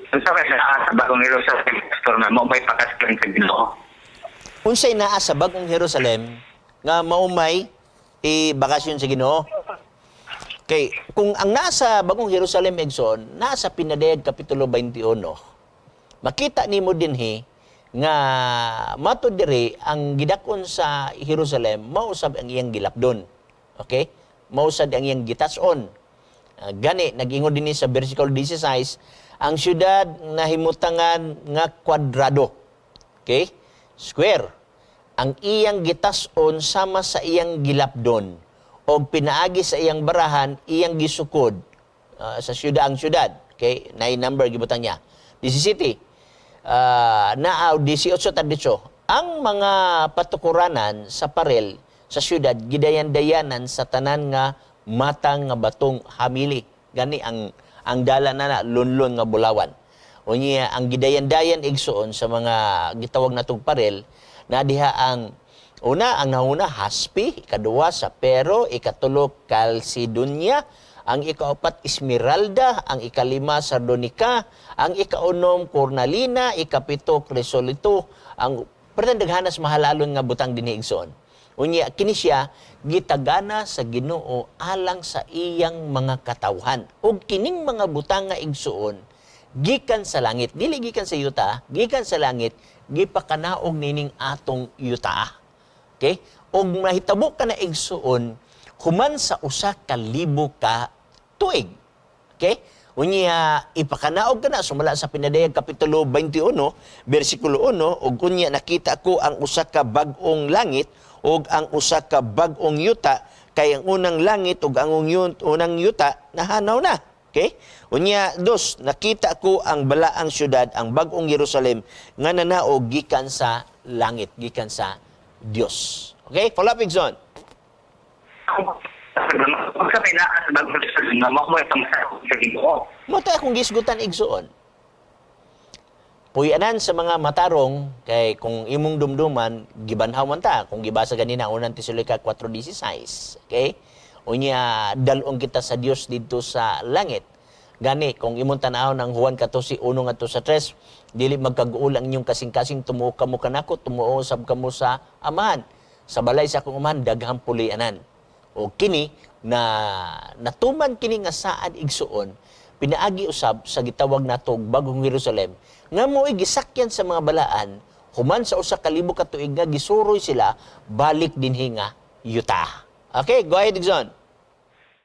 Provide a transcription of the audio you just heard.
Kung sa kaya sa bagong Jerusalem, pastor na mo may pakaslang sa Ginoo. Unsay naa sa bagong Jerusalem nga maumay bakasyon sa Ginoo. Kay kung ang nasa bagong Jerusalem Egson, nasa Pinadayag kapitulo 21, makita nimo dinhi nga matud diri ang gidakon sa Jerusalem mausab ang iyang gilapdon. Okay? Mausad ang iyang gitas-on. Gani nag-ingon dinhi sa versikulo 16, ang syudad nahimutangan nga kwadrado. Okay? Square. Ang iyang gitas-on sama sa iyang gilapdon o pinaagi sa iyang barahan, iyang gisukod sa syudad ang syudad. Okay? Na number gibutang niya. 17. Naaw 18 taditso. Ang mga patukuranan sa parel sa syudad gidayan-dayanan sa tanan nga matang nga batong hamili. Gani ang dala na lunlon nga bulawan. Unya ang gidayan-dayan igsuon sa mga gitawag natong parel na diha ang ang nauna haspi, ikaduwa sapero, ikatulo calcedonia, ang ikaapat esmeralda, ang ikalima sardonica, ang ikaunom cornalina, ikapito crisolito, ang pertandaghanas mahalalon nga butang dinhi igsoon. Unya kini siya gitagana sa Ginoo alang sa iyang mga katawhan. Ug kining mga butang nga igsuon gikan sa langit, dili gikan sa yuta, gikan sa langit, gipakanaog nining atong yuta. Okay? Og mahitabo ka na igsuon human sa usa ka libo ka tuig. Okay? Unya ipakanaog ka na sumala sa Pinadayag kapitulo 21 bersikulo 1 ug unya nakita ko ang usa ka bag-ong langit ug ang usa ka bag-ong yuta kay ang unang langit ug ang unang yuta nahanaw na. Okay? Unya dos, nakita ko ang balaang syudad, ang bagong Jerusalem nga nanaog gikan sa langit, gikan sa Dios. Okay? Follow up, Igson. Kung sa kaya sa bagong Jerusalem, na mo itong sa Ginoo. Mata akong gisgutan, Igsoon. Puyanan sa mga matarong, kay kung imong dumduman, gibanhaw man ta, kung gibasa ganina, unang Tesalonica 4:16. Okay? Unya, dalong kita sa Dios dito sa langit. Gani, kung imong tanaw ng Juan 14:1-3, dili magkaguulang inyong kasing-kasing tumuo kamo kanako, tumuo sab kamo sa amahan. Sa balay sa akong amahan, daghang pulianan. O kini, na natuman kini nga saad igsuon, pinaagi usab sa gitawag natog bagong Jerusalem, nga mo'y gisakyan sa mga balaan, human sa usa ka libo ka tuig nga gisuroy sila, balik dinhi nga yuta. Okay, go ahead, Igson.